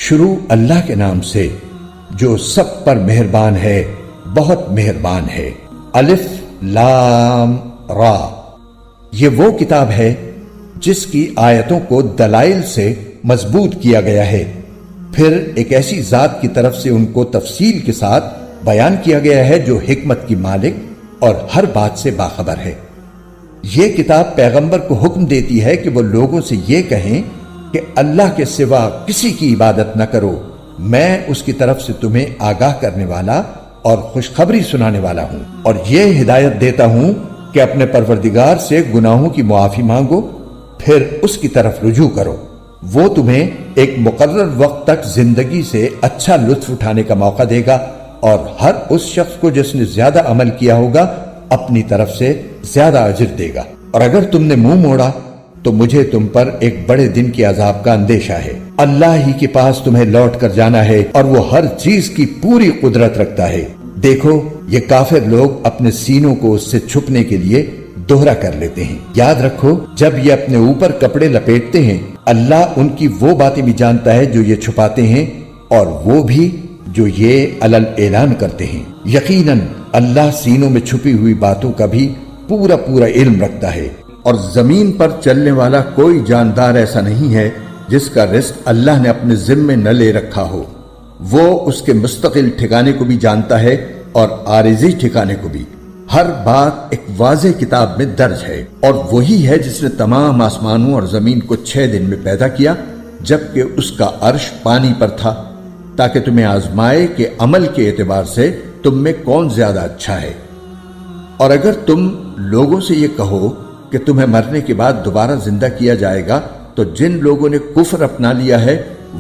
شروع اللہ کے نام سے جو سب پر مہربان ہے، بہت مہربان ہے۔ الف لام را، یہ وہ کتاب ہے جس کی آیتوں کو دلائل سے مضبوط کیا گیا ہے، پھر ایک ایسی ذات کی طرف سے ان کو تفصیل کے ساتھ بیان کیا گیا ہے جو حکمت کی مالک اور ہر بات سے باخبر ہے۔ یہ کتاب پیغمبر کو حکم دیتی ہے کہ وہ لوگوں سے یہ کہیں کہ اللہ کے سوا کسی کی عبادت نہ کرو، میں اس کی طرف سے تمہیں آگاہ کرنے والا اور خوشخبری سنانے والا ہوں، اور یہ ہدایت دیتا ہوں کہ اپنے پروردگار سے گناہوں کی معافی مانگو، پھر اس کی طرف رجوع کرو، وہ تمہیں ایک مقرر وقت تک زندگی سے اچھا لطف اٹھانے کا موقع دے گا، اور ہر اس شخص کو جس نے زیادہ عمل کیا ہوگا اپنی طرف سے زیادہ اجر دے گا، اور اگر تم نے منہ موڑا تو مجھے تم پر ایک بڑے دن کے عذاب کا اندیشہ ہے۔ اللہ ہی کے پاس تمہیں لوٹ کر جانا ہے، اور وہ ہر چیز کی پوری قدرت رکھتا ہے۔ دیکھو، یہ کافر لوگ اپنے سینوں کو اس سے چھپنے کے لیے دوہرا کر لیتے ہیں۔ یاد رکھو، جب یہ اپنے اوپر کپڑے لپیٹتے ہیں، اللہ ان کی وہ باتیں بھی جانتا ہے جو یہ چھپاتے ہیں، اور وہ بھی جو یہ علل اعلان کرتے ہیں۔ یقیناً اللہ سینوں میں چھپی ہوئی باتوں کا بھی پورا علم رکھتا ہے، اور زمین پر چلنے والا کوئی جاندار ایسا نہیں ہے جس کا رزق اللہ نے اپنے ذمے نہ لے رکھا ہو۔ وہ اس کے مستقل ٹھکانے کو بھی جانتا ہے اور عارضی ٹھکانے کو بھی۔ ہر بات ایک واضح کتاب میں درج ہے، اور وہی ہے جس نے تمام آسمانوں اور زمین کو 6 دن میں پیدا کیا، جبکہ اس کا عرش پانی پر تھا، تاکہ تمہیں آزمائے کہ عمل کے اعتبار سے تم میں کون زیادہ اچھا ہے۔ اور اگر تم لوگوں سے یہ کہو کہ تمہیں مرنے کے بعد دوبارہ زندہ کیا جائے گا، تو جن لوگوں نے کفر اپنا لیا ہے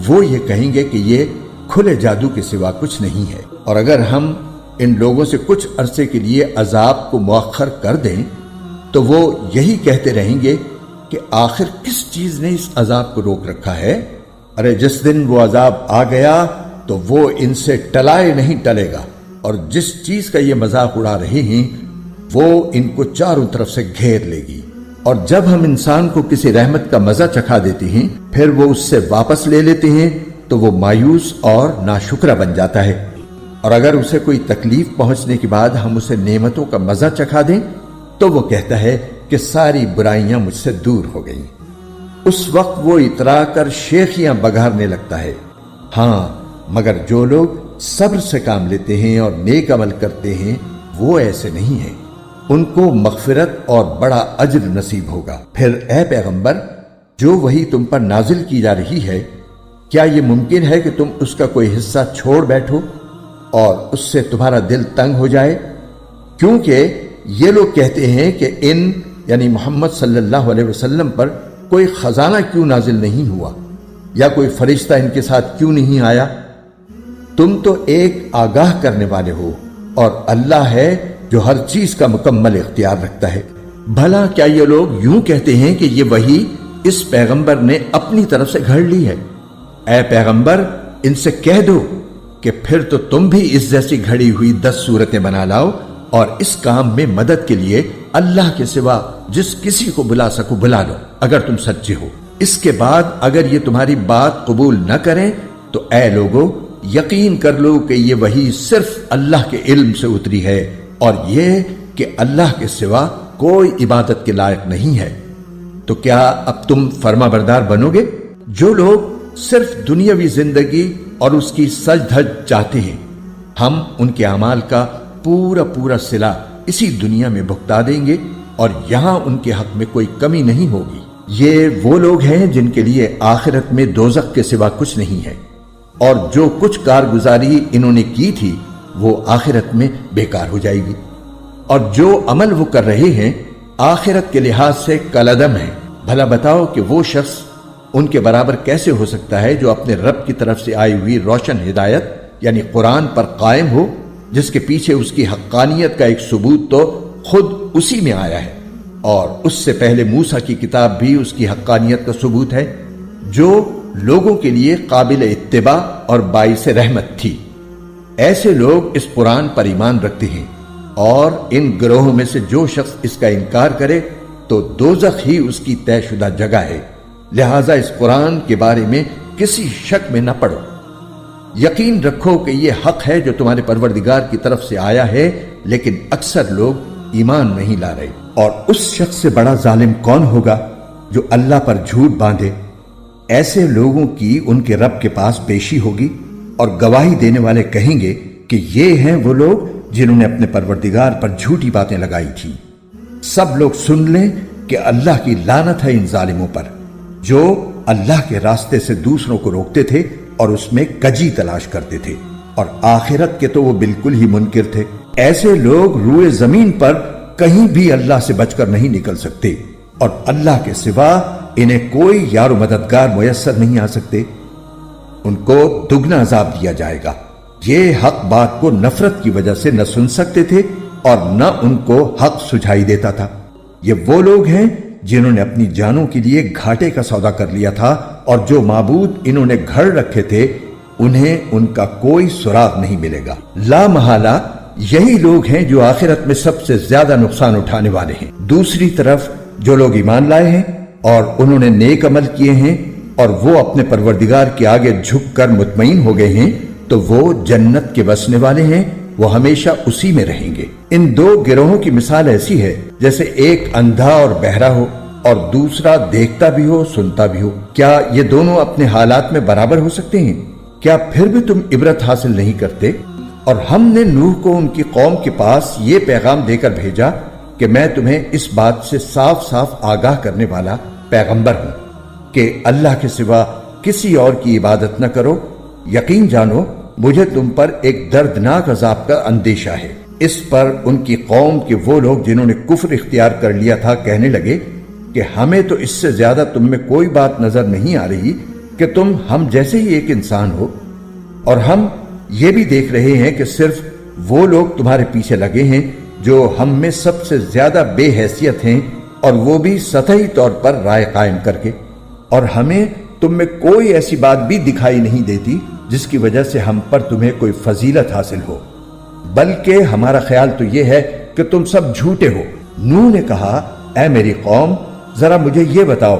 وہ یہ کہیں گے کہ یہ کھلے جادو کے سوا کچھ نہیں ہے، اور اگر ہم ان لوگوں سے کچھ عرصے کے لیے عذاب کو مؤخر کر دیں تو وہ یہی کہتے رہیں گے کہ آخر کس چیز نے اس عذاب کو روک رکھا ہے؟ ارے جس دن وہ عذاب آ گیا تو وہ ان سے ٹلائے نہیں ٹلے گا، اور جس چیز کا یہ مذاق اڑا رہے ہیں وہ ان کو چاروں طرف سے گھیر لے گی۔ اور جب ہم انسان کو کسی رحمت کا مزہ چکھا دیتے ہیں پھر وہ اس سے واپس لے لیتے ہیں تو وہ مایوس اور ناشکرہ بن جاتا ہے، اور اگر اسے کوئی تکلیف پہنچنے کے بعد ہم اسے نعمتوں کا مزہ چکھا دیں تو وہ کہتا ہے کہ ساری برائیاں مجھ سے دور ہو گئیں۔ اس وقت وہ اترا کر شیخیاں بگھارنے لگتا ہے۔ ہاں، مگر جو لوگ صبر سے کام لیتے ہیں اور نیک عمل کرتے ہیں وہ ایسے نہیں ہیں، ان کو مغفرت اور بڑا اجر نصیب ہوگا۔ پھر اے پیغمبر، جو وحی تم پر نازل کی جا رہی ہے، کیا یہ ممکن ہے کہ تم اس کا کوئی حصہ چھوڑ بیٹھو اور اس سے تمہارا دل تنگ ہو جائے؟ کیونکہ یہ لوگ کہتے ہیں کہ ان یعنی محمد صلی اللہ علیہ وسلم پر کوئی خزانہ کیوں نازل نہیں ہوا، یا کوئی فرشتہ ان کے ساتھ کیوں نہیں آیا؟ تم تو ایک آگاہ کرنے والے ہو، اور اللہ ہے جو ہر چیز کا مکمل اختیار رکھتا ہے۔ بھلا کیا یہ لوگ یوں کہتے ہیں کہ یہ وحی اس پیغمبر نے اپنی طرف سے گھڑ لی ہے؟ اے پیغمبر، ان سے کہہ دو کہ پھر تو تم بھی اس جیسی گھڑی ہوئی 10 صورتیں بنا لاؤ، اور اس کام میں مدد کے لیے اللہ کے سوا جس کسی کو بلا سکو بلا لو، اگر تم سچے ہو۔ اس کے بعد اگر یہ تمہاری بات قبول نہ کریں تو اے لوگو، یقین کر لو کہ یہ وحی صرف اللہ کے علم سے اتری ہے، اور یہ کہ اللہ کے سوا کوئی عبادت کے لائق نہیں ہے۔ تو کیا اب تم فرما بردار بنو گے؟ جو لوگ صرف دنیاوی زندگی اور اس کی سج دھج چاہتے ہیں، ہم ان کے اعمال کا پورا صلہ اسی دنیا میں بھگتا دیں گے، اور یہاں ان کے حق میں کوئی کمی نہیں ہوگی۔ یہ وہ لوگ ہیں جن کے لیے آخرت میں دوزخ کے سوا کچھ نہیں ہے، اور جو کچھ کارگزاری انہوں نے کی تھی وہ آخرت میں بیکار ہو جائے گی، اور جو عمل وہ کر رہے ہیں آخرت کے لحاظ سے کالعدم ہے۔ بھلا بتاؤ کہ وہ شخص ان کے برابر کیسے ہو سکتا ہے جو اپنے رب کی طرف سے آئی ہوئی روشن ہدایت یعنی قرآن پر قائم ہو، جس کے پیچھے اس کی حقانیت کا ایک ثبوت تو خود اسی میں آیا ہے، اور اس سے پہلے موسیٰ کی کتاب بھی اس کی حقانیت کا ثبوت ہے، جو لوگوں کے لیے قابل اتباع اور باعث رحمت تھی۔ ایسے لوگ اس قرآن پر ایمان رکھتے ہیں، اور ان گروہوں میں سے جو شخص اس کا انکار کرے تو دوزخ ہی اس کی طے شدہ جگہ ہے، لہٰذا اس قرآن کے بارے میں کسی شک میں نہ پڑو۔ یقین رکھو کہ یہ حق ہے جو تمہارے پروردگار کی طرف سے آیا ہے، لیکن اکثر لوگ ایمان نہیں لا رہے۔ اور اس شخص سے بڑا ظالم کون ہوگا جو اللہ پر جھوٹ باندھے؟ ایسے لوگوں کی ان کے رب کے پاس پیشی ہوگی، اور گواہی دینے والے کہیں گے کہ یہ ہیں وہ لوگ جنہوں نے اپنے پروردگار پر جھوٹی باتیں لگائی تھی۔ سب لوگ سن لیں کہ اللہ کی لعنت ہے ان ظالموں پر جو اللہ کے راستے سے دوسروں کو روکتے تھے اور اس میں کجی تلاش کرتے تھے، اور آخرت کے تو وہ بالکل ہی منکر تھے۔ ایسے لوگ روئے زمین پر کہیں بھی اللہ سے بچ کر نہیں نکل سکتے، اور اللہ کے سوا انہیں کوئی یار و مددگار میسر نہیں آ سکتے۔ ان کو دگنا عذاب دیا جائے گا۔ یہ حق بات کو نفرت کی وجہ سے نہ سن سکتے تھے اور نہ ان کو حق سجھائی دیتا تھا۔ یہ وہ لوگ ہیں جنہوں نے اپنی جانوں کے لیے گھاٹے کا سودا کر لیا تھا، اور جو معبود انہوں نے گھر رکھے تھے انہیں ان کا کوئی سراغ نہیں ملے گا۔ لا محالہ یہی لوگ ہیں جو آخرت میں سب سے زیادہ نقصان اٹھانے والے ہیں۔ دوسری طرف جو لوگ ایمان لائے ہیں اور انہوں نے نیک عمل کیے ہیں اور وہ اپنے پروردگار کے آگے جھک کر مطمئن ہو گئے ہیں، تو وہ جنت کے بسنے والے ہیں، وہ ہمیشہ اسی میں رہیں گے۔ ان دو گروہوں کی مثال ایسی ہے جیسے ایک اندھا اور بہرا ہو اور دوسرا دیکھتا بھی ہو سنتا بھی ہو۔ کیا یہ دونوں اپنے حالات میں برابر ہو سکتے ہیں؟ کیا پھر بھی تم عبرت حاصل نہیں کرتے؟ اور ہم نے نوح کو ان کی قوم کے پاس یہ پیغام دے کر بھیجا کہ میں تمہیں اس بات سے صاف صاف آگاہ کرنے والا پیغمبر ہوں کہ اللہ کے سوا کسی اور کی عبادت نہ کرو۔ یقین جانو مجھے تم پر ایک دردناک عذاب کا اندیشہ ہے۔ اس پر ان کی قوم کے وہ لوگ جنہوں نے کفر اختیار کر لیا تھا کہنے لگے کہ ہمیں تو اس سے زیادہ تم میں کوئی بات نظر نہیں آ رہی کہ تم ہم جیسے ہی ایک انسان ہو، اور ہم یہ بھی دیکھ رہے ہیں کہ صرف وہ لوگ تمہارے پیچھے لگے ہیں جو ہم میں سب سے زیادہ بے حیثیت ہیں، اور وہ بھی سطحی طور پر رائے قائم کر کے، اور ہمیں تم میں کوئی ایسی بات بھی دکھائی نہیں دیتی جس کی وجہ سے ہم پر تمہیں کوئی فضیلت حاصل ہو، بلکہ ہمارا خیال تو یہ ہے کہ تم سب جھوٹے ہو۔ نوح نے کہا، اے میری قوم، ذرا مجھے یہ بتاؤ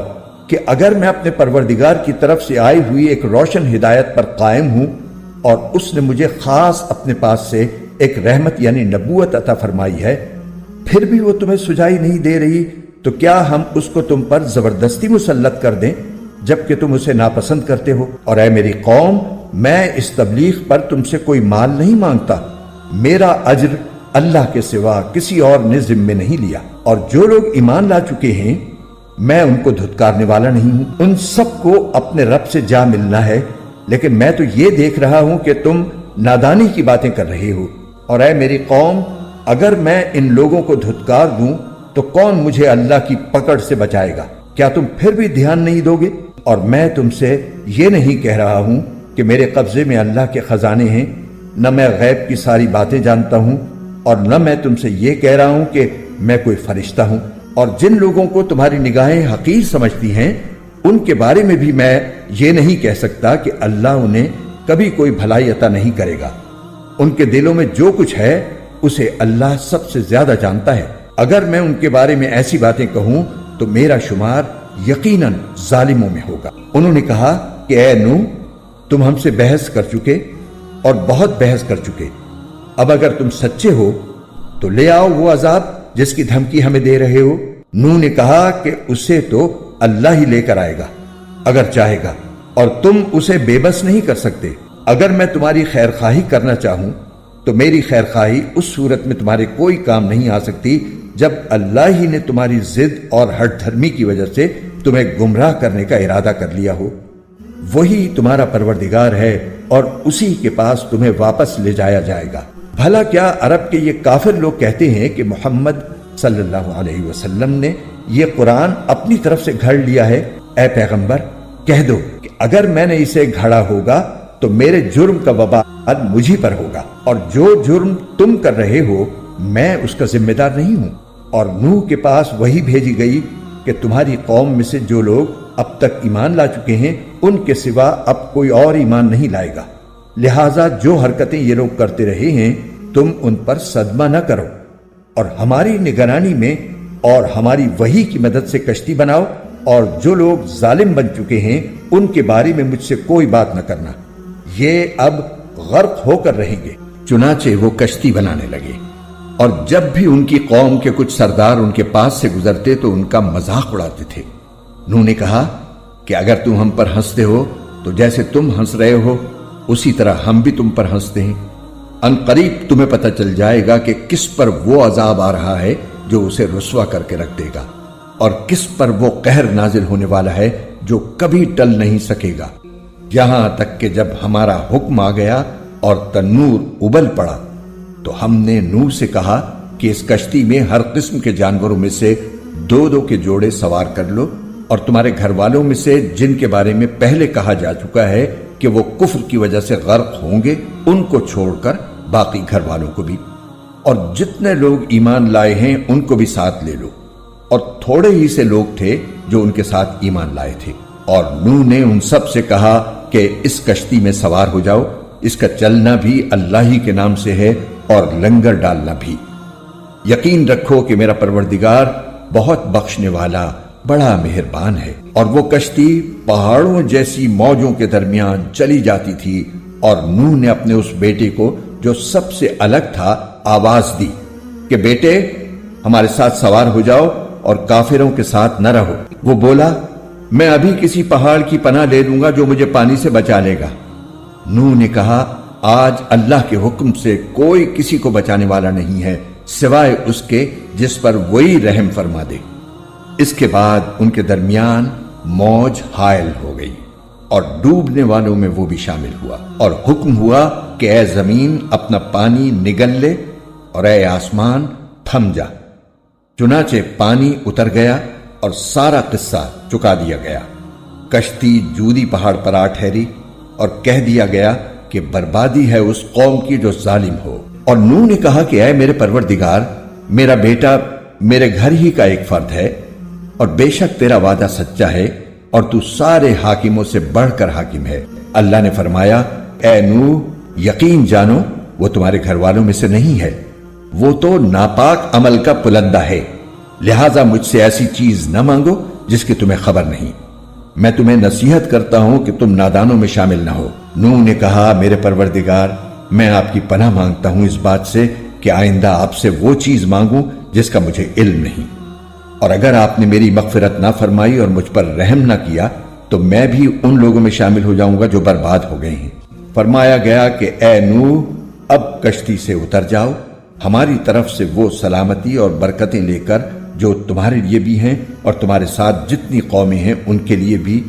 کہ اگر میں اپنے پروردگار کی طرف سے آئی ہوئی ایک روشن ہدایت پر قائم ہوں اور اس نے مجھے خاص اپنے پاس سے ایک رحمت یعنی نبوت عطا فرمائی ہے، پھر بھی وہ تمہیں سجائی نہیں دے رہی، تو کیا ہم اس کو تم پر زبردستی مسلط کر دیں جبکہ تم اسے ناپسند کرتے ہو؟ اور اے میری قوم، میں اس تبلیغ پر تم سے کوئی مال نہیں مانگتا، میرا اجر اللہ کے سوا کسی اور نے ذمے نہیں لیا، اور جو لوگ ایمان لا چکے ہیں میں ان کو دھتکارنے والا نہیں ہوں۔ ان سب کو اپنے رب سے جا ملنا ہے، لیکن میں تو یہ دیکھ رہا ہوں کہ تم نادانی کی باتیں کر رہے ہو۔ اور اے میری قوم، اگر میں ان لوگوں کو دھتکار دوں تو کون مجھے اللہ کی پکڑ سے بچائے گا؟ کیا تم پھر بھی دھیان نہیں دو گے؟ اور میں تم سے یہ نہیں کہہ رہا ہوں کہ میرے قبضے میں اللہ کے خزانے ہیں، نہ میں غیب کی ساری باتیں جانتا ہوں، اور نہ میں تم سے یہ کہہ رہا ہوں کہ میں کوئی فرشتہ ہوں۔ اور جن لوگوں کو تمہاری نگاہیں حقیر سمجھتی ہیں ان کے بارے میں بھی میں یہ نہیں کہہ سکتا کہ اللہ انہیں کبھی کوئی بھلائی عطا نہیں کرے گا۔ ان کے دلوں میں جو کچھ ہے اسے اللہ سب سے زیادہ جانتا ہے۔ اگر میں ان کے بارے میں ایسی باتیں کہوں تو میرا شمار یقیناً ظالموں میں ہوگا۔ انہوں نے کہا کہ اے نوح، تم ہم سے بحث کر چکے اور بہت بحث کر چکے، اب اگر تم سچے ہو تو لے آؤ وہ عذاب جس کی دھمکی ہمیں دے رہے ہو۔ نوح نے کہا کہ اسے تو اللہ ہی لے کر آئے گا اگر چاہے گا، اور تم اسے بے بس نہیں کر سکتے۔ اگر میں تمہاری خیر خواہی کرنا چاہوں تو میری خیر خواہی اس صورت میں تمہارے کوئی کام نہیں آ سکتی جب اللہ ہی نے تمہاری ضد اور ہٹ دھرمی کی وجہ سے تمہیں گمراہ کرنے کا ارادہ کر لیا ہو۔ وہی تمہارا پروردگار ہے اور اسی کے پاس تمہیں واپس لے جایا جائے گا۔ بھلا کیا عرب کے یہ کافر لوگ کہتے ہیں کہ محمد صلی اللہ علیہ وسلم نے یہ قرآن اپنی طرف سے گھڑ لیا ہے؟ اے پیغمبر، کہہ دو کہ اگر میں نے اسے گھڑا ہوگا تو میرے جرم کا وبال مجھی پر ہوگا، اور جو جرم تم کر رہے ہو میں اس کا ذمہ دار نہیں ہوں۔ اور نوح کے پاس وہی بھیجی گئی کہ تمہاری قوم میں سے جو لوگ اب تک ایمان لا چکے ہیں ان کے سوا اب کوئی اور ایمان نہیں لائے گا، لہٰذا جو حرکتیں یہ لوگ کرتے رہے ہیں تم ان پر صدمہ نہ کرو، اور ہماری نگرانی میں اور ہماری وحی کی مدد سے کشتی بناؤ، اور جو لوگ ظالم بن چکے ہیں ان کے بارے میں مجھ سے کوئی بات نہ کرنا۔ یہ اب غرق ہو کر رہیں گے۔ چنانچہ وہ کشتی بنانے لگے، اور جب بھی ان کی قوم کے کچھ سردار ان کے پاس سے گزرتے تو ان کا مذاق اڑاتے تھے۔ نوح نے کہا کہ اگر تم ہم پر ہنستے ہو تو جیسے تم ہنس رہے ہو اسی طرح ہم بھی تم پر ہنستے ہیں۔ ان قریب تمہیں پتہ چل جائے گا کہ کس پر وہ عذاب آ رہا ہے جو اسے رسوا کر کے رکھ دے گا، اور کس پر وہ قہر نازل ہونے والا ہے جو کبھی ٹل نہیں سکے گا، یہاں تک کہ جب ہمارا حکم آ گیا اور تنور ابل پڑا تو ہم نے نوح سے کہا کہ اس کشتی میں ہر قسم کے جانوروں میں سے 2 کے جوڑے سوار کر لو، اور تمہارے گھر والوں میں سے جن کے بارے میں پہلے کہا جا چکا ہے کہ وہ کفر کی وجہ سے غرق ہوں گے ان کو چھوڑ کر باقی گھر والوں کو بھی، اور جتنے لوگ ایمان لائے ہیں ان کو بھی ساتھ لے لو۔ اور تھوڑے ہی سے لوگ تھے جو ان کے ساتھ ایمان لائے تھے، اور نوح نے ان سب سے کہا کہ اس کشتی میں سوار ہو جاؤ، اس کا چلنا بھی اللہ ہی کے نام سے ہے اور لنگر ڈالنا بھی۔ یقین رکھو کہ میرا پروردگار بہت بخشنے والا بڑا مہربان ہے۔ اور وہ کشتی پہاڑوں جیسی موجوں کے درمیان چلی جاتی تھی، اور نوح نے اپنے اس بیٹے کو جو سب سے الگ تھا آواز دی کہ بیٹے ہمارے ساتھ سوار ہو جاؤ اور کافروں کے ساتھ نہ رہو۔ وہ بولا میں ابھی کسی پہاڑ کی پناہ لے لوں گا جو مجھے پانی سے بچا لے گا۔ نوح نے کہا آج اللہ کے حکم سے کوئی کسی کو بچانے والا نہیں ہے سوائے اس کے جس پر وہی رحم فرما دے۔ اس کے بعد ان کے درمیان موج حائل ہو گئی اور ڈوبنے والوں میں وہ بھی شامل ہوا، اور حکم ہوا کہ اے زمین اپنا پانی نگل لے اور اے آسمان تھم جا۔ چنانچہ پانی اتر گیا اور سارا قصہ چکا دیا گیا۔ کشتی جودی پہاڑ پر آ ٹھہری اور کہہ دیا گیا کہ بربادی ہے اس قوم کی جو ظالم ہو۔ اور نوح نے کہا کہ اے میرے پروردگار، میرا بیٹا میرے گھر ہی کا ایک فرد ہے، اور بے شک تیرا وعدہ سچا ہے اور تو سارے حاکموں سے بڑھ کر حاکم ہے۔ اللہ نے فرمایا اے نوح یقین جانو وہ تمہارے گھر والوں میں سے نہیں ہے، وہ تو ناپاک عمل کا پلندہ ہے، لہٰذا مجھ سے ایسی چیز نہ مانگو جس کی تمہیں خبر نہیں۔ میں تمہیں نصیحت کرتا ہوں کہ تم نادانوں میں شامل نہ ہو۔ نوح نے کہا میرے پروردگار میں آپ کی پناہ مانگتا ہوں اس بات سے کہ آئندہ آپ سے وہ چیز مانگوں جس کا مجھے علم نہیں، اور اگر آپ نے میری مغفرت نہ فرمائی اور مجھ پر رحم نہ کیا تو میں بھی ان لوگوں میں شامل ہو جاؤں گا جو برباد ہو گئے ہیں۔ فرمایا گیا کہ اے نوح اب کشتی سے اتر جاؤ، ہماری طرف سے وہ سلامتی اور برکتیں لے کر جو تمہارے لیے بھی ہیں اور تمہارے ساتھ جتنی قومیں ہیں ان کے لیے بھی،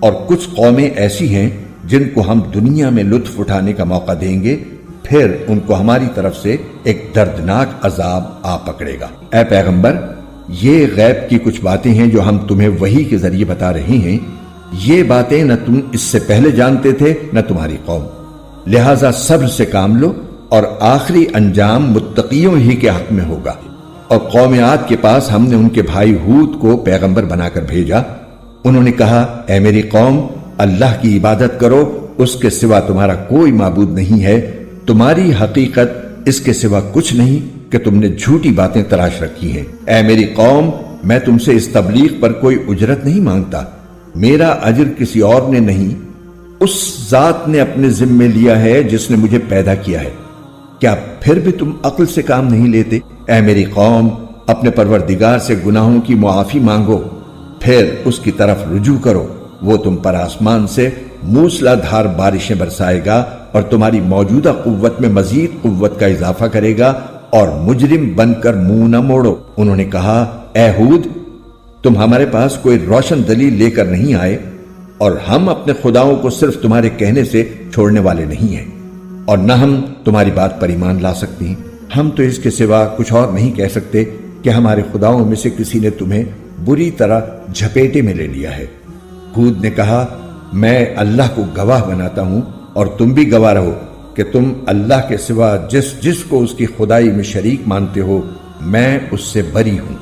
اور کچھ قومیں ایسی ہیں جن کو ہم دنیا میں لطف اٹھانے کا موقع دیں گے، پھر ان کو ہماری طرف سے ایک دردناک عذاب آ پکڑے گا۔ اے پیغمبر یہ غیب کی کچھ باتیں ہیں جو ہم تمہیں وحی کے ذریعے بتا رہے ہیں، یہ باتیں نہ تم اس سے پہلے جانتے تھے نہ تمہاری قوم، لہٰذا صبر سے کام لو اور آخری انجام متقیوں ہی کے حق میں ہوگا۔ اور قوم عاد کے پاس ہم نے ان کے بھائی ہود کو پیغمبر بنا کر بھیجا، انہوں نے کہا اے میری قوم اللہ کی عبادت کرو، اس کے سوا تمہارا کوئی معبود نہیں ہے، تمہاری حقیقت اس کے سوا کچھ نہیں کہ تم نے جھوٹی باتیں تراش رکھی ہیں۔ اے میری قوم میں تم سے اس تبلیغ پر کوئی اجرت نہیں مانگتا، میرا اجر کسی اور نے نہیں، اس ذات نے اپنے ذمے لیا ہے جس نے مجھے پیدا کیا ہے، کیا پھر بھی تم عقل سے کام نہیں لیتے؟ اے میری قوم اپنے پروردگار سے گناہوں کی معافی مانگو، پھر اس کی طرف رجوع کرو، وہ تم پر آسمان سے موسلا دھار بارشیں برسائے گا اور تمہاری موجودہ قوت میں مزید قوت کا اضافہ کرے گا، اور مجرم بن کر منہ نہ موڑو۔ انہوں نے کہا اے ہود تم ہمارے پاس کوئی روشن دلیل لے کر نہیں آئے، اور ہم اپنے خداؤں کو صرف تمہارے کہنے سے چھوڑنے والے نہیں ہیں، اور نہ ہم تمہاری بات پر ایمان لا سکتے ہیں، ہم تو اس کے سوا کچھ اور نہیں کہہ سکتے کہ ہمارے خداؤں میں سے کسی نے تمہیں بری طرح جھپیٹے میں لے لیا ہے۔ ہود نے کہا میں اللہ کو گواہ بناتا ہوں اور تم بھی گواہ رہو کہ تم اللہ کے سوا جس کو اس کی خدائی میں شریک مانتے ہو میں اس سے بری ہوں۔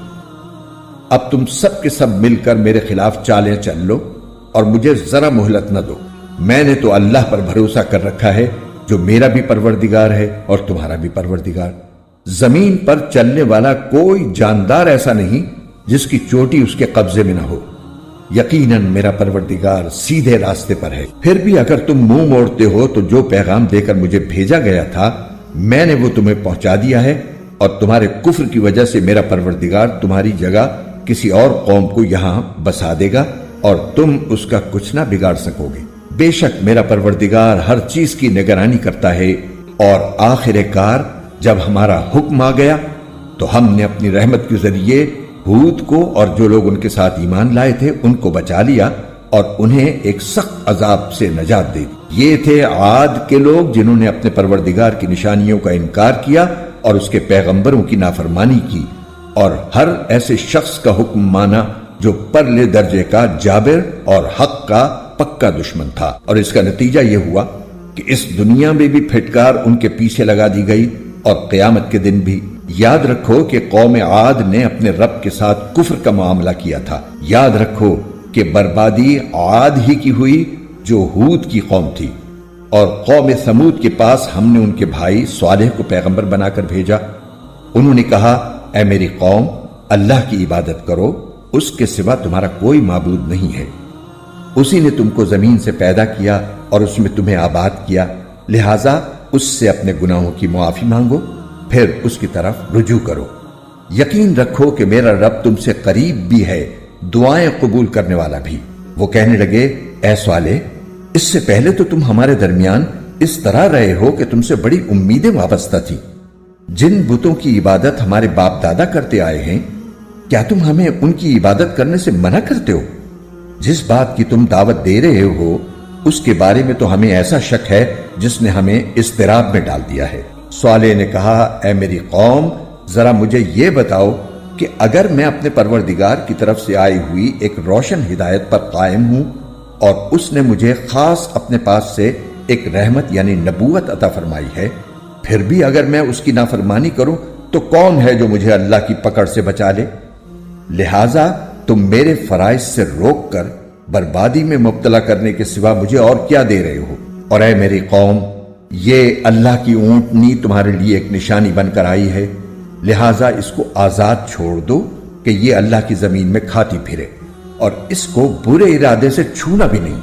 اب تم سب کے سب مل کر میرے خلاف چالیں چل لو اور مجھے ذرا مہلت نہ دو، میں نے تو اللہ پر بھروسہ کر رکھا ہے جو میرا بھی پروردگار ہے اور تمہارا بھی پروردگار۔ زمین پر چلنے والا کوئی جاندار ایسا نہیں جس کی چوٹی اس کے قبضے میں نہ ہو، یقیناً میرا پروردگار سیدھے راستے پر ہے۔ پھر بھی اگر تم منہ موڑتے ہو تو جو پیغام دے کر مجھے بھیجا گیا تھا میں نے وہ تمہیں پہنچا دیا ہے، اور تمہارے کفر کی وجہ سے میرا پروردگار تمہاری جگہ کسی اور قوم کو یہاں بسا دے گا اور تم اس کا کچھ نہ بگاڑ سکو گے۔ بے شک میرا پروردگار ہر چیز کی نگرانی کرتا ہے، اور آخر کار جب ہمارا حکم آ گیا تو ہم نے اپنی رحمت کے ذریعے ہود کو اور جو لوگ ان کے ساتھ ایمان لائے تھے ان کو بچا لیا اور انہیں ایک سخت عذاب سے نجات دے دی۔ یہ تھے عاد کے لوگ جنہوں نے اپنے پروردگار کی نشانیوں کا انکار کیا اور اس کے پیغمبروں کی نافرمانی کی، اور ہر ایسے شخص کا حکم مانا جو پرلے درجے کا جابر اور حق کا پکا دشمن تھا، اور اس کا نتیجہ یہ ہوا کہ اس دنیا میں بھی پھٹکار ان کے پیچھے لگا دی گئی اور قیامت کے دن بھی۔ یاد رکھو کہ قوم عاد نے اپنے رب کے ساتھ کفر کا معاملہ کیا تھا۔ یاد رکھو کہ بربادی عاد ہی کی ہوئی جو ہود کی قوم تھی، اور قوم ثمود کے پاس ہم نے ان کے بھائی صالح کو پیغمبر بنا کر بھیجا۔ انہوں نے کہا، اے میری قوم، اللہ کی عبادت کرو، اس کے سوا تمہارا کوئی معبود نہیں ہے۔ اسی نے تم کو زمین سے پیدا کیا اور اس میں تمہیں آباد کیا، لہٰذا اس سے اپنے گناہوں کی معافی مانگو، پھر اس کی طرف رجوع کرو۔ یقین رکھو کہ میرا رب تم سے قریب بھی ہے، دعائیں قبول کرنے والا بھی۔ وہ کہنے لگے، اے صالح، اس سے پہلے تو تم ہمارے درمیان اس طرح رہے ہو کہ تم سے بڑی امیدیں وابستہ تھیں۔ جن بتوں کی عبادت ہمارے باپ دادا کرتے آئے ہیں، کیا تم ہمیں ان کی عبادت کرنے سے منع کرتے ہو؟ جس بات کی تم دعوت دے رہے ہو اس کے بارے میں تو ہمیں ایسا شک ہے جس نے ہمیں اضطراب میں ڈال دیا ہے۔ صالح نے کہا، اے میری قوم، ذرا مجھے یہ بتاؤ کہ اگر میں اپنے پروردگار کی طرف سے آئی ہوئی ایک روشن ہدایت پر قائم ہوں اور اس نے مجھے خاص اپنے پاس سے ایک رحمت یعنی نبوت عطا فرمائی ہے، پھر بھی اگر میں اس کی نافرمانی کروں تو کون ہے جو مجھے اللہ کی پکڑ سے بچا لے؟ لہٰذا تم میرے فرائض سے روک کر بربادی میں مبتلا کرنے کے سوا مجھے اور کیا دے رہے ہو؟ اور اے میری قوم، یہ اللہ کی اونٹنی تمہارے لیے ایک نشانی بن کر آئی ہے، لہٰذا اس کو آزاد چھوڑ دو کہ یہ اللہ کی زمین میں کھاتی پھرے، اور اس کو برے ارادے سے چھونا بھی نہیں،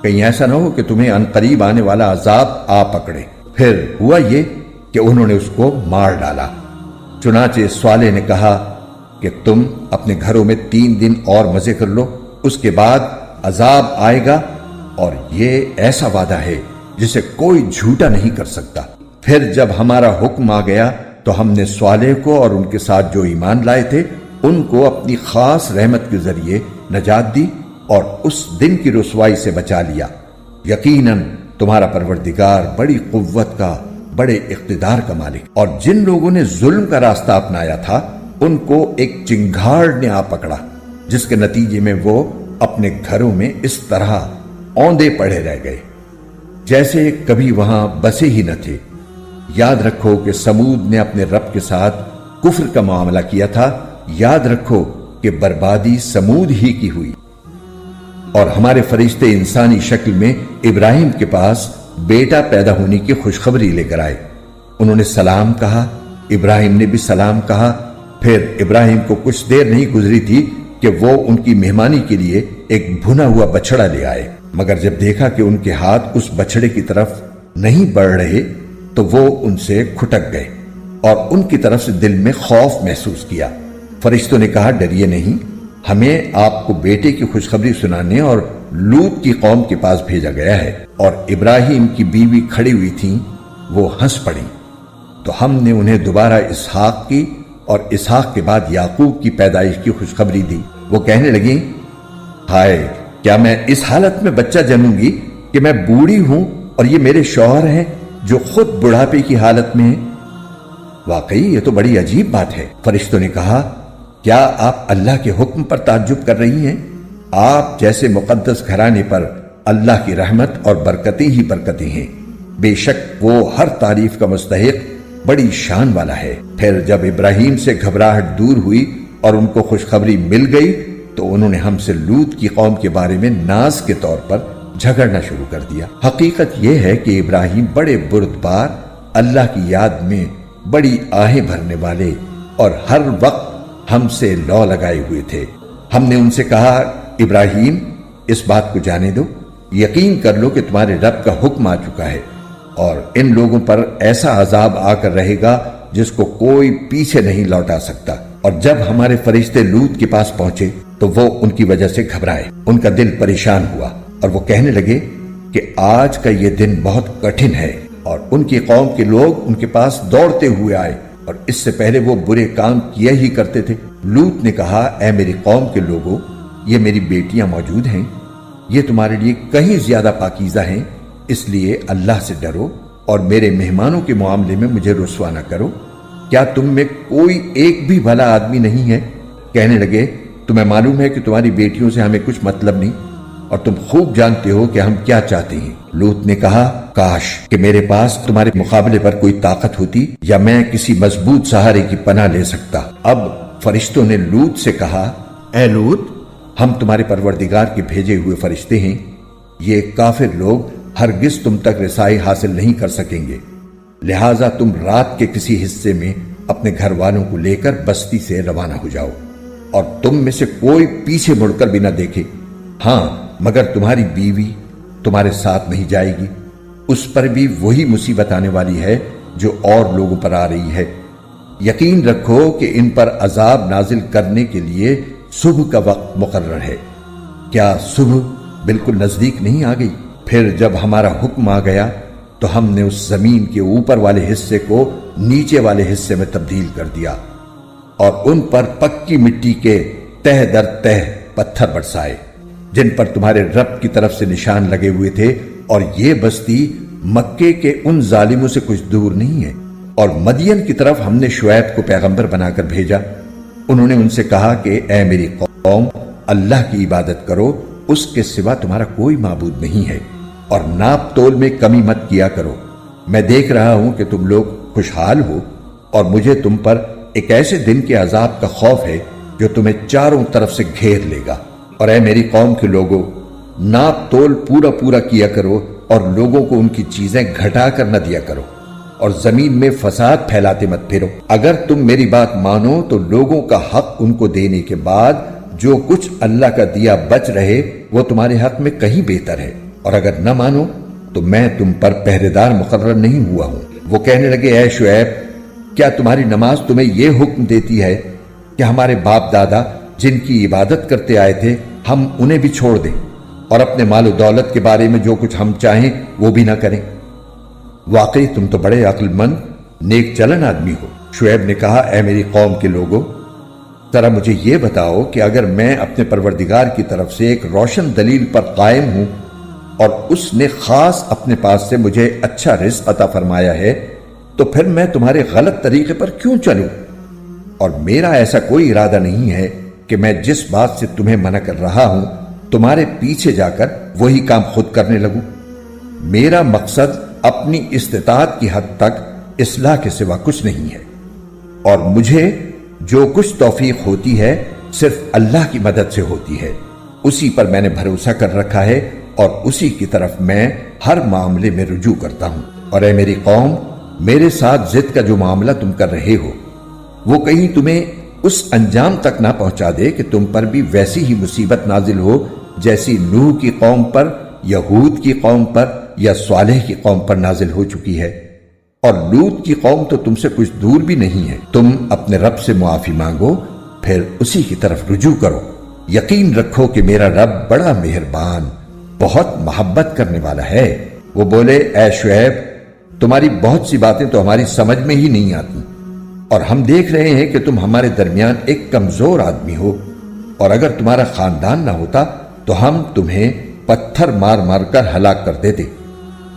کہیں ایسا نہ ہو کہ تمہیں عنقریب آنے والا عذاب آ پکڑے۔ پھر ہوا یہ کہ انہوں نے اس کو مار ڈالا۔ چنانچہ صالح نے کہا کہ تم اپنے گھروں میں 3 دن اور مزے کر لو، اس کے بعد عذاب آئے گا، اور یہ ایسا وعدہ ہے جسے کوئی جھوٹا نہیں کر سکتا۔ پھر جب ہمارا حکم آ گیا تو ہم نے صالح کو اور ان کے ساتھ جو ایمان لائے تھے ان کو اپنی خاص رحمت کے ذریعے نجات دی اور اس دن کی رسوائی سے بچا لیا۔ یقیناً تمہارا پروردگار بڑی قوت کا، بڑے اقتدار کا مالک۔ اور جن لوگوں نے ظلم کا راستہ اپنایا تھا ان کو ایک چنگھاڑ نے آ پکڑا، جس کے نتیجے میں وہ اپنے گھروں میں اس طرح اوندے پڑے رہ گئے جیسے کبھی وہاں بسے ہی نہ تھے۔ یاد رکھو کہ سمود نے اپنے رب کے ساتھ کفر کا معاملہ کیا تھا۔ یاد رکھو کہ بربادی سمود ہی کی ہوئی، اور ہمارے فرشتے انسانی شکل میں ابراہیم کے پاس بیٹا پیدا ہونے کی خوشخبری لے کر آئے۔ انہوں نے سلام کہا، ابراہیم نے بھی سلام کہا۔ پھر ابراہیم کو کچھ دیر نہیں گزری تھی کہ وہ ان کی مہمانی کے لیے ایک بھنا ہوا بچڑا لے آئے، مگر جب دیکھا کہ ان کے ہاتھ اس بچڑے کی طرف نہیں بڑھ رہے تو وہ ان سے کھٹک گئے اور ان کی طرف سے دل میں خوف محسوس کیا۔ فرشتوں نے کہا، ڈریے نہیں، ہمیں آپ کو بیٹے کی خوشخبری سنانے اور لوط کی قوم کے پاس بھیجا گیا ہے۔ اور ابراہیم کی بیوی کھڑی ہوئی تھیں، وہ ہنس پڑی، تو ہم نے انہیں دوبارہ اسحاق کی اور اسحاق کے بعد یعقوب کی پیدائش کی خوشخبری دی۔ وہ کہنے لگیں، ہائے، کیا میں اس حالت میں بچہ جنوں گی کہ میں بوڑھی ہوں اور یہ میرے شوہر ہیں جو خود بڑھاپے کی حالت میں ہیں؟ واقعی یہ تو بڑی عجیب بات ہے۔ فرشتوں نے کہا، کیا آپ اللہ کے حکم پر تعجب کر رہی ہیں؟ آپ جیسے مقدس گھرانے پر اللہ کی رحمت اور برکتیں ہی برکتیں ہیں، بے شک وہ ہر تعریف کا مستحق بڑی شان والا ہے۔ پھر جب ابراہیم سے گھبراہٹ دور ہوئی اور ان کو خوشخبری مل گئی تو انہوں نے ہم سے لوط کی قوم کے بارے میں ناز کے طور پر جھگڑنا شروع کر دیا۔ حقیقت یہ ہے کہ ابراہیم بڑے بردبار، اللہ کی یاد میں بڑی آہیں بھرنے والے اور ہر وقت ہم سے لو لگائے ہوئے تھے۔ ہم نے ان سے کہا ابراہیم اس بات کو جانے دو، یقین کر لو کہ تمہارے رب کا حکم آ چکا ہے، اور ان لوگوں پر ایسا عذاب آ کر رہے گا جس کو کوئی پیچھے نہیں لوٹا سکتا۔ اور جب ہمارے فرشتے لوط کے پاس پہنچے تو وہ ان کی وجہ سے گھبرائے، ان کا دل پریشان ہوا، اور وہ کہنے لگے کہ آج کا یہ دن بہت کٹھن ہے۔ اور ان کی قوم کے لوگ ان کے پاس دوڑتے ہوئے آئے، اور اس سے پہلے وہ برے کام کیا ہی کرتے تھے۔ لوط نے کہا، اے میری قوم کے لوگوں، یہ میری بیٹیاں موجود ہیں، یہ تمہارے لیے کہیں زیادہ پاکیزہ ہیں، اس لیے اللہ سے ڈرو اور میرے مہمانوں کے معاملے میں مجھے رسوا نہ کرو۔ کیا تم میں کوئی ایک بھی بھلا آدمی نہیں ہے؟ کہنے لگے، تمہیں معلوم ہے کہ تمہاری بیٹیوں سے ہمیں کچھ مطلب نہیں، اور تم خوب جانتے ہو کہ ہم کیا چاہتے ہیں۔ لوط نے کہا، کاش کہ میرے پاس تمہارے مقابلے پر کوئی طاقت ہوتی، یا میں کسی مضبوط سہارے کی پناہ لے سکتا۔ اب فرشتوں نے لوط سے کہا، اے لوط، ہم تمہارے پروردگار کے بھیجے ہوئے فرشتے ہیں، یہ کافر لوگ ہرگز تم تک رسائی حاصل نہیں کر سکیں گے، لہٰذا تم رات کے کسی حصے میں اپنے گھر والوں کو لے کر بستی سے روانہ ہو جاؤ، اور تم میں سے کوئی پیچھے مڑ کر بھی نہ دیکھے، ہاں مگر تمہاری بیوی تمہارے ساتھ نہیں جائے گی، اس پر بھی وہی مصیبت آنے والی ہے جو اور لوگوں پر آ رہی ہے۔ یقین رکھو کہ ان پر عذاب نازل کرنے کے لیے صبح کا وقت مقرر ہے۔ کیا صبح بالکل نزدیک نہیں آ گئی؟ پھر جب ہمارا حکم آ گیا تو ہم نے اس زمین کے اوپر والے حصے کو نیچے والے حصے میں تبدیل کر دیا، اور ان پر پکی مٹی کے تہ در تہ پتھر برسائے جن پر تمہارے رب کی طرف سے نشان لگے ہوئے تھے، اور یہ بستی مکے کے ان ظالموں سے کچھ دور نہیں ہے۔ اور مدین کی طرف ہم نے شعیب کو پیغمبر بنا کر بھیجا، انہوں نے ان سے کہا کہ اے میری قوم، اللہ کی عبادت کرو، اس کے سوا تمہارا کوئی معبود نہیں ہے، اور ناپ تول میں کمی مت کیا کرو۔ میں دیکھ رہا ہوں کہ تم لوگ خوشحال ہو، اور مجھے تم پر ایک ایسے دن کے عذاب کا خوف ہے جو تمہیں چاروں طرف سے گھیر لے گا۔ اور اے میری قوم کے لوگوں، ناپ تول پورا پورا کیا کرو، اور لوگوں کو ان کی چیزیں گھٹا کر نہ دیا کرو، اور زمین میں فساد پھیلاتے مت پھرو۔ اگر تم میری بات مانو تو لوگوں کا حق ان کو دینے کے بعد جو کچھ اللہ کا دیا بچ رہے وہ تمہارے حق میں کہیں بہتر ہے، اور اگر نہ مانو تو میں تم پر پہرے دار مقرر نہیں ہوا ہوں۔ وہ کہنے لگے، اے شعیب، کیا تمہاری نماز تمہیں یہ حکم دیتی ہے کہ ہمارے باپ دادا جن کی عبادت کرتے آئے تھے ہم انہیں بھی چھوڑ دیں، اور اپنے مال و دولت کے بارے میں جو کچھ ہم چاہیں وہ بھی نہ کریں؟ واقعی تم تو بڑے عقل مند نیک چلن آدمی ہو۔ شعیب نے کہا، اے میری قوم کے لوگوں، ذرا مجھے یہ بتاؤ کہ اگر میں اپنے پروردگار کی طرف سے ایک روشن دلیل پر قائم ہوں، اور اس نے خاص اپنے پاس سے مجھے اچھا رزق عطا فرمایا ہے، تو پھر میں تمہارے غلط طریقے پر کیوں چلوں؟ اور میرا ایسا کوئی ارادہ نہیں ہے کہ میں جس بات سے تمہیں منع کر رہا ہوں تمہارے پیچھے جا کر وہی کام خود کرنے لگوں۔ میرا مقصد اپنی استطاعت کی حد تک اصلاح کے سوا کچھ نہیں ہے، اور مجھے جو کچھ توفیق ہوتی ہے صرف اللہ کی مدد سے ہوتی ہے، اسی پر میں نے بھروسہ کر رکھا ہے، اور اسی کی طرف میں ہر معاملے میں رجوع کرتا ہوں۔ اور اے میری قوم، میرے ساتھ ضد کا جو معاملہ تم کر رہے ہو وہ کہیں تمہیں اس انجام تک نہ پہنچا دے کہ تم پر بھی ویسی ہی مصیبت نازل ہو جیسی نوح کی قوم پر، یا ہود کی قوم پر، یا صالح کی قوم پر نازل ہو چکی ہے۔ اور لوط کی قوم تو تم سے کچھ دور بھی نہیں ہے۔ تم اپنے رب سے معافی مانگو، پھر اسی کی طرف رجوع کرو۔ یقین رکھو کہ میرا رب بڑا مہربان، بہت محبت کرنے والا ہے۔ وہ بولے، اے شعیب، تمہاری بہت سی باتیں تو ہماری سمجھ میں ہی نہیں آتی، اور ہم دیکھ رہے ہیں کہ تم ہمارے درمیان ایک کمزور آدمی ہو، اور اگر تمہارا خاندان نہ ہوتا تو ہم تمہیں پتھر مار مار کر ہلاک کر دیتے،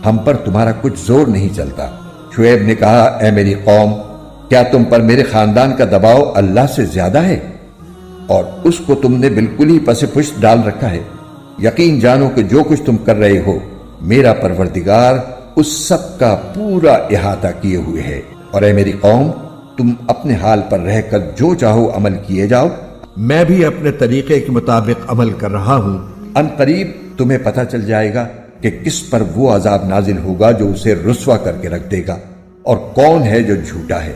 ہم پر تمہارا کچھ زور نہیں چلتا۔ شعیب نے کہا، اے میری قوم، کیا تم پر میرے خاندان کا دباؤ اللہ سے زیادہ ہے، اور اس کو تم نے بالکل ہی پس پشت ڈال رکھا ہے؟ یقین جانو کہ جو کچھ تم کر رہے ہو میرا پروردگار اس سب کا پورا احاطہ کیے ہوئے ہے۔ اور اے میری قوم، تم اپنے حال پر رہ کر جو چاہو عمل کیے جاؤ، میں بھی اپنے طریقے کے مطابق عمل کر رہا ہوں۔ ان قریب تمہیں پتہ چل جائے گا کہ کس پر وہ عذاب نازل ہوگا جو اسے رسوا کر کے رکھ دے گا، اور کون ہے جو جھوٹا ہے۔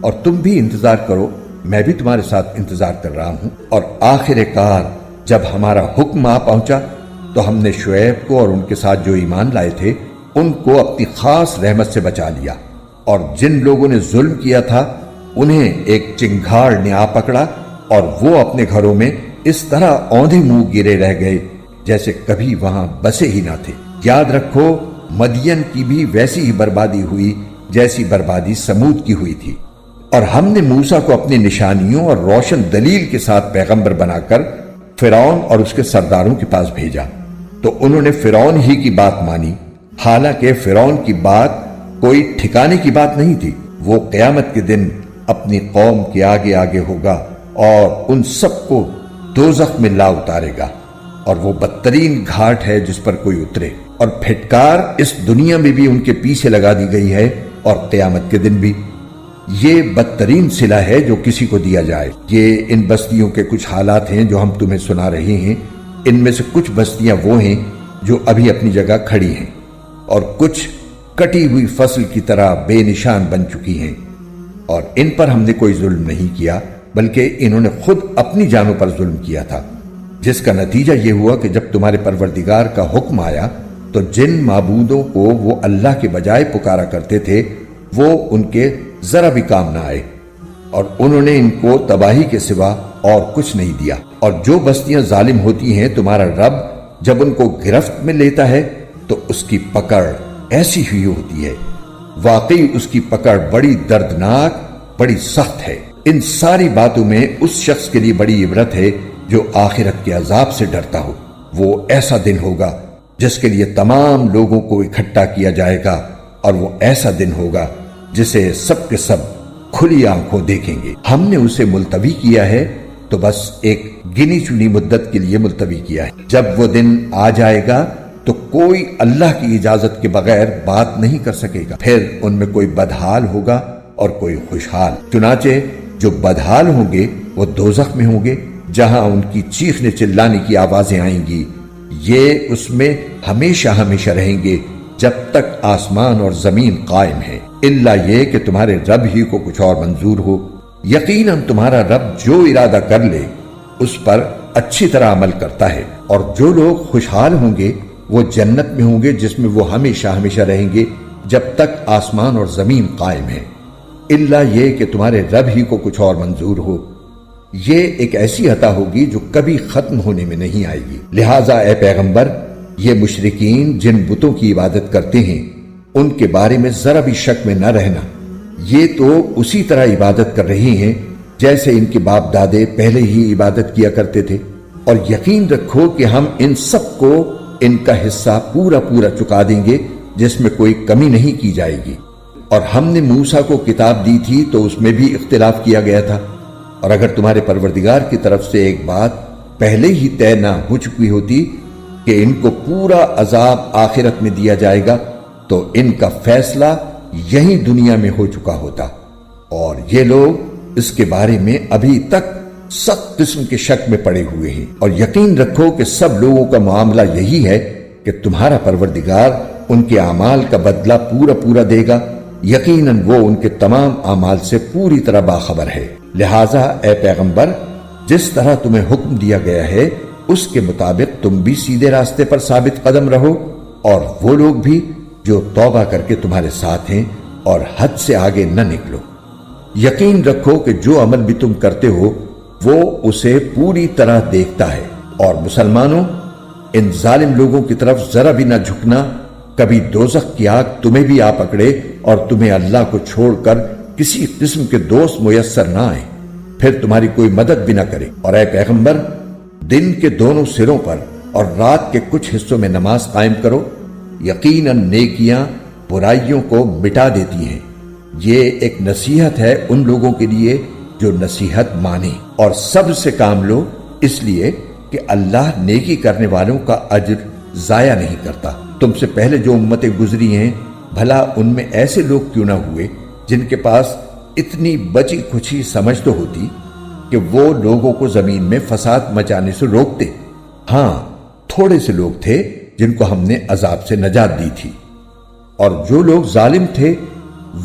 اور تم بھی انتظار کرو، میں بھی تمہارے ساتھ انتظار کر رہا ہوں، اور آخر کار جب ہمارا حکم آ پہنچا تو ہم نے شعیب کو اور ان کے ساتھ جو ایمان لائے تھے ان کو اپنی خاص رحمت سے بچا لیا، اور جن لوگوں نے ظلم کیا تھا انہیں ایک چنگھاڑ نے آ پکڑا اور وہ اپنے گھروں میں اس طرح اوندھے منہ گرے رہ گئے جیسے کبھی وہاں بسے ہی نہ تھے۔ یاد رکھو مدین کی بھی ویسی ہی بربادی ہوئی جیسی بربادی سمود کی ہوئی تھی، اور ہم نے موسیٰ کو اپنی نشانیوں اور روشن دلیل کے ساتھ پیغمبر بنا کر فرعون اور اس کے سرداروں کے پاس بھیجا، تو انہوں نے فرعون ہی کی بات مانی، حالانکہ فرعون کی بات کوئی ٹھکانے کی بات نہیں تھی۔ وہ قیامت کے دن اپنی قوم کے آگے آگے ہوگا اور ان سب کو دوزخ میں لا اتارے گا، اور وہ بدترین گھاٹ ہے جس پر کوئی اترے، اور پھٹکار اس دنیا میں بھی ان کے پیچھے لگا دی گئی ہے اور قیامت کے دن بھی۔ یہ بدترین صلہ ہے جو کسی کو دیا جائے۔ یہ ان بستیوں کے کچھ حالات ہیں جو ہم تمہیں سنا رہے ہیں۔ ان میں سے کچھ بستیاں وہ ہیں جو ابھی اپنی جگہ کھڑی ہیں، اور کچھ کٹی ہوئی فصل کی طرح بے نشان بن چکی ہیں، اور ان پر ہم نے کوئی ظلم نہیں کیا بلکہ انہوں نے خود اپنی جانوں پر ظلم کیا تھا، جس کا نتیجہ یہ ہوا کہ جب تمہارے پروردگار کا حکم آیا تو جن معبودوں کو وہ اللہ کے بجائے پکارا کرتے تھے وہ ان کے ذرا بھی کام نہ آئے، اور انہوں نے ان کو تباہی کے سوا اور کچھ نہیں دیا۔ اور جو بستیاں ظالم ہوتی ہیں تمہارا رب جب ان کو گرفت میں لیتا ہے تو اس کی پکڑ ایسی ہی ہوتی ہے، واقعی اس کی پکڑ بڑی دردناک، بڑی سخت ہے۔ ان ساری باتوں میں اس شخص کے لیے بڑی عبرت ہے جو آخرت کے عذاب سے ڈرتا ہو۔ وہ ایسا دن ہوگا جس کے لیے تمام لوگوں کو اکٹھا کیا جائے گا، اور وہ ایسا دن ہوگا جسے سب کے سب کھلی آنکھوں دیکھیں گے۔ ہم نے اسے ملتوی کیا ہے تو بس ایک گنی چنی مدت کے لیے ملتوی کیا ہے۔ جب وہ دن آ جائے گا تو کوئی اللہ کی اجازت کے بغیر بات نہیں کر سکے گا، پھر ان میں کوئی بدحال ہوگا اور کوئی خوشحال۔ چنانچہ جو بدحال ہوں گے وہ دوزخ میں ہوں گے، جہاں ان کی چیخنے چلانے کی آوازیں آئیں گی۔ یہ اس میں ہمیشہ ہمیشہ رہیں گے جب تک آسمان اور زمین قائم ہے، الا یہ کہ تمہارے رب ہی کو کچھ اور منظور ہو۔ یقیناً تمہارا رب جو ارادہ کر لے اس پر اچھی طرح عمل کرتا ہے، اور جو لوگ خوشحال ہوں گے وہ جنت میں ہوں گے جس میں وہ ہمیشہ ہمیشہ رہیں گے جب تک آسمان اور زمین قائم ہے، الا یہ کہ تمہارے رب ہی کو کچھ اور منظور ہو۔ یہ ایک ایسی عطا ہوگی جو کبھی ختم ہونے میں نہیں آئے گی۔ لہٰذا اے پیغمبر، یہ مشرکین جن بتوں کی عبادت کرتے ہیں ان کے بارے میں ذرا بھی شک میں نہ رہنا۔ یہ تو اسی طرح عبادت کر رہے ہیں جیسے ان کے باپ دادے پہلے ہی عبادت کیا کرتے تھے، اور یقین رکھو کہ ہم ان سب کو ان کا حصہ پورا پورا چکا دیں گے جس میں کوئی کمی نہیں کی جائے گی۔ اور ہم نے موسیٰ کو کتاب دی تھی تو اس میں بھی اختلاف کیا گیا تھا، اور اگر تمہارے پروردگار کی طرف سے ایک بات پہلے ہی طے نہ ہو چکی ہوتی کہ ان کو پورا عذاب آخرت میں دیا جائے گا تو ان کا فیصلہ یہی دنیا میں ہو چکا ہوتا، اور یہ لوگ اس کے بارے میں ابھی تک سخت قسم کے شک میں پڑے ہوئے ہیں۔ اور یقین رکھو کہ سب لوگوں کا معاملہ یہی ہے کہ تمہارا پروردگار ان کے اعمال کا بدلہ پورا پورا دے گا، یقیناً وہ ان کے تمام اعمال سے پوری طرح باخبر ہے۔ لہٰذا اے پیغمبر، جس طرح تمہیں حکم دیا گیا ہے اس کے مطابق تم بھی سیدھے راستے پر ثابت قدم رہو، اور وہ لوگ بھی جو توبہ کر کے تمہارے ساتھ ہیں، اور حد سے آگے نہ نکلو۔ یقین رکھو کہ جو عمل بھی تم کرتے ہو وہ اسے پوری طرح دیکھتا ہے۔ اور مسلمانوں، ان ظالم لوگوں کی طرف ذرا بھی نہ جھکنا، کبھی دوزخ کی آگ تمہیں بھی آ پکڑے اور تمہیں اللہ کو چھوڑ کر کسی قسم کے دوست میسر نہ آئے، پھر تمہاری کوئی مدد بھی نہ کرے۔ اور اے پیغمبر، دن کے دونوں سروں پر اور رات کے کچھ حصوں میں نماز قائم کرو، یقیناً نیکیاں برائیوں کو مٹا دیتی ہیں۔ یہ ایک نصیحت ہے ان لوگوں کے لیے جو نصیحت مانے، اور سب سے کام لو، اس لیے کہ اللہ نیکی کرنے والوں کا اجر ضائع نہیں کرتا۔ تم سے پہلے جو امتیں گزری ہیں، بھلا ان میں ایسے لوگ کیوں نہ ہوئے جن کے پاس اتنی بچی کھچی سمجھ تو ہوتی کہ وہ لوگوں کو زمین میں فساد مچانے سے روکتے۔ ہاں، تھوڑے سے لوگ تھے جن کو ہم نے عذاب سے نجات دی تھی، اور جو لوگ ظالم تھے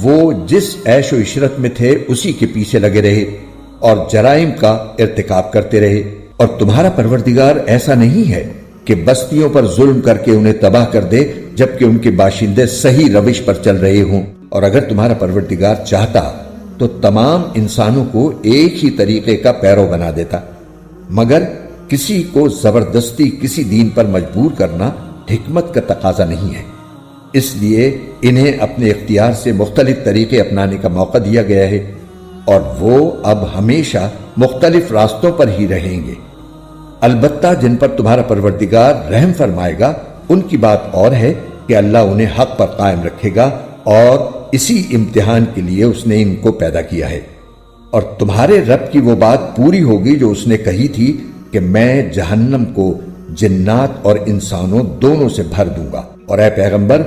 وہ جس عیش و عشرت میں تھے اسی کے پیچھے لگے رہے اور جرائم کا ارتکاب کرتے رہے۔ اور تمہارا پروردگار ایسا نہیں ہے کہ بستیوں پر ظلم کر کے انہیں تباہ کر دے جبکہ ان کے باشندے صحیح روش پر چل رہے ہوں۔ اور اگر تمہارا پروردگار چاہتا تو تمام انسانوں کو ایک ہی طریقے کا پیرو بنا دیتا، مگر کسی کو زبردستی کسی دین پر مجبور کرنا حکمت کا تقاضا نہیں ہے، اس لیے انہیں اپنے اختیار سے مختلف طریقے اپنانے کا موقع دیا گیا ہے اور وہ اب ہمیشہ مختلف راستوں پر ہی رہیں گے۔ البتہ جن پر تمہارا پروردگار رحم فرمائے گا ان کی بات اور ہے کہ اللہ انہیں حق پر قائم رکھے گا، اور اسی امتحان کے لیے اس نے ان کو پیدا کیا ہے۔ اور تمہارے رب کی وہ بات پوری ہوگی جو اس نے کہی تھی کہ میں جہنم کو جنات اور انسانوں دونوں سے بھر دوں گا۔ اور اے پیغمبر،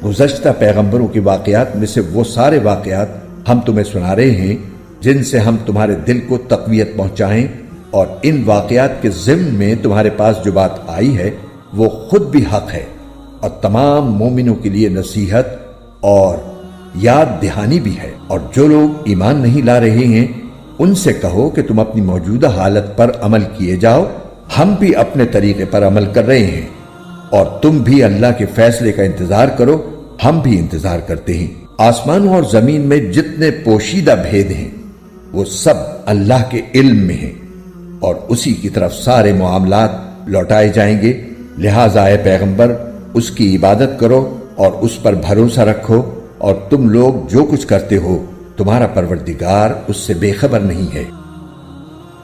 گزشتہ پیغمبروں کے واقعات میں سے وہ سارے واقعات ہم تمہیں سنا رہے ہیں جن سے ہم تمہارے دل کو تقویت پہنچائیں، اور ان واقعات کے ضمن میں تمہارے پاس جو بات آئی ہے وہ خود بھی حق ہے اور تمام مومنوں کے لیے نصیحت اور یاد دہانی بھی ہے۔ اور جو لوگ ایمان نہیں لا رہے ہیں ان سے کہو کہ تم اپنی موجودہ حالت پر عمل کیے جاؤ، ہم بھی اپنے طریقے پر عمل کر رہے ہیں، اور تم بھی اللہ کے فیصلے کا انتظار کرو، ہم بھی انتظار کرتے ہیں۔ آسمانوں اور زمین میں جتنے پوشیدہ بھید ہیں وہ سب اللہ کے علم میں ہیں، اور اسی کی طرف سارے معاملات لوٹائے جائیں گے۔ لہٰذا اے پیغمبر، اس کی عبادت کرو اور اس پر بھروسہ رکھو، اور تم لوگ جو کچھ کرتے ہو تمہارا پروردگار اس سے بے خبر نہیں ہے۔